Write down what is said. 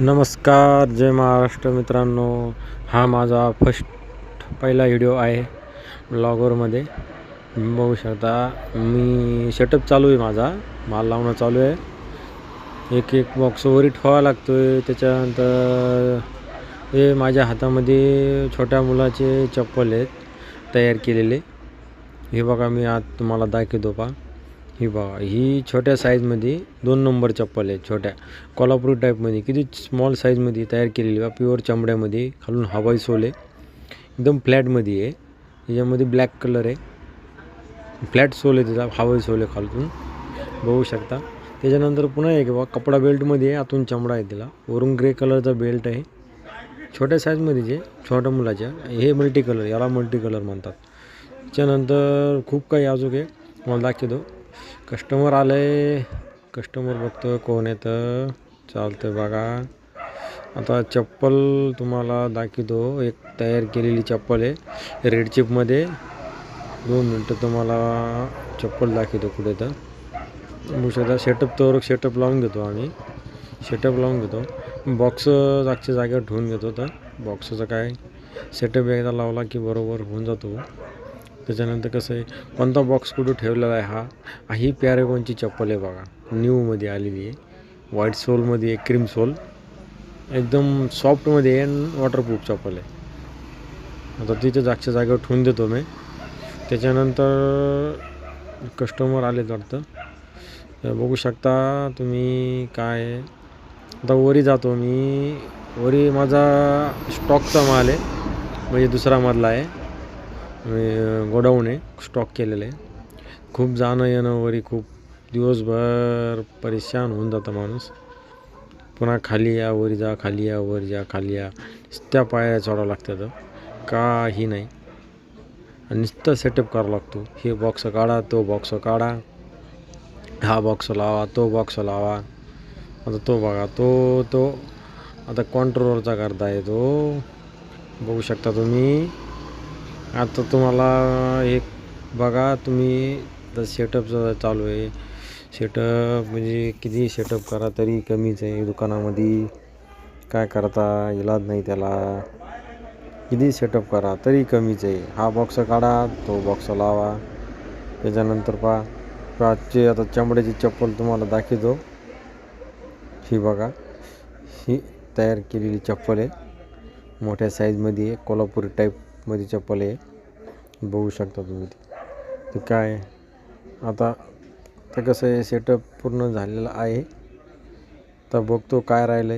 नमस्कार, जय महाराष्ट्र मित्रांनो. हा माझा पहिला व्हिडिओ आहे ब्लॉगरमध्ये. बघू शकता मी सेटअप चालू आहे, माझा माल लावणं चालू आहे. एक एक बॉक्स वरी ठेवावा लागतो आहे. त्याच्यानंतर हे माझ्या हातामध्ये छोट्या मुलाचे चप्पल आहेत तयार केलेले. हे बघा, मी आज तुम्हाला दाखवतो पहा. ही बघा, ही छोट्या साईजमध्ये 2 नंबर चप्पल आहे. छोट्या कोल्हापुरी टाईपमध्ये किती स्मॉल साईजमध्ये तयार केलेली बा. प्युअर चमड्यामध्ये, खालून हवाई सोल आहे, एकदम फ्लॅटमध्ये आहे. याच्यामध्ये ब्लॅक कलर आहे, फ्लॅट सोल आहे त्याचा, हवाई सोल आहे खालून, बघू शकता. त्याच्यानंतर पुन्हा एक बघा, कपडा बेल्टमध्ये आहे, आतून चमडा आहे त्याला, वरून ग्रे कलरचा बेल्ट आहे. छोट्या साईजमध्ये जे छोट्या मुलाच्या, हे मल्टी कलर, याला मल्टी कलर म्हणतात. त्याच्यानंतर खूप काही अजून आहे, मला दाखवतो. कस्टमर आलं आहे, कस्टमर बघतो कोण येतं. चालतं बघा. आता चप्पल तुम्हाला दाखवतो. एक तयार केलेली चप्पल आहे रेड चिपमध्ये. 2 मिनटं तुम्हाला चप्पल दाखवतो कुठे तर. बघू शकता. सेटअप लावून घेतो आम्ही. सेटअप लावून घेतो. बॉक्स जागच्या जागेवर ठेवून घेतो. तर बॉक्सचं काय, सेटअप एकदा लावला की बरोबर होऊन जातो. त्याच्यानंतर कसं आहे, कोणता बॉक्स कुठं ठेवलेला आहे. ही पॅरागॉनची चप्पल आहे बघा, न्यूमध्ये आलेली आहे. व्हाईट सोलमध्ये आहे, क्रीम सोल, एकदम सॉफ्टमध्ये आहे आणि वॉटरप्रूफ चप्पल आहे. आता तिथे जागच्या जागेवर ठेवून देतो मी. त्याच्यानंतर कस्टमर आले वाटतं, बघू शकता तुम्ही. काय आता वरी जातो मी. वरी माझा स्टॉकचा माल आहे, म्हणजे दुसरा मधला आहे, गोडाऊन आहे, स्टॉक केलेलं आहे. खूप जाणं येणं वरी, खूप दिवसभर परेशान होऊन जातं माणूस. पुन्हा खाली या, वरी जा, खाली या, वर जा, खाली या, नुसत्या पाया चढावं लागतं. काही नाही, नुसतं सेटअप करावं लागतो. हे बॉक्स काढा, तो बॉक्स काढा, हा बॉक्स लावा, तो बॉक्स लावा. आता तो बघा, तो आता कॉन्ट्रोलवरचा करता येतो, बघू शकता तुम्ही. आता तुम्हाला एक बघा, तुम्ही तर सेटअपचं चालू आहे. सेटअप म्हणजे किती सेटअप करा तरी कमीच आहे. दुकानामध्ये काय करता इलाज नाही त्याला. किती सेटअप करा तरी कमीच आहे. हा बॉक्स काढा, तो बॉक्स लावा. त्याच्यानंतर पाचचे आता चमड्याची चप्पल तुम्हाला दाखवतो. ही बघा, ही तयार केलेली चप्पल आहे, मोठ्या साईजमध्ये आहे, कोल्हापुरी टाईपमध्ये चप्पल आहे, बघू शकता तुम्ही. ते काय आता तर कसं आहे, सेटअप पूर्ण झालेला आहे. तर बघतो काय राहिलं आहे.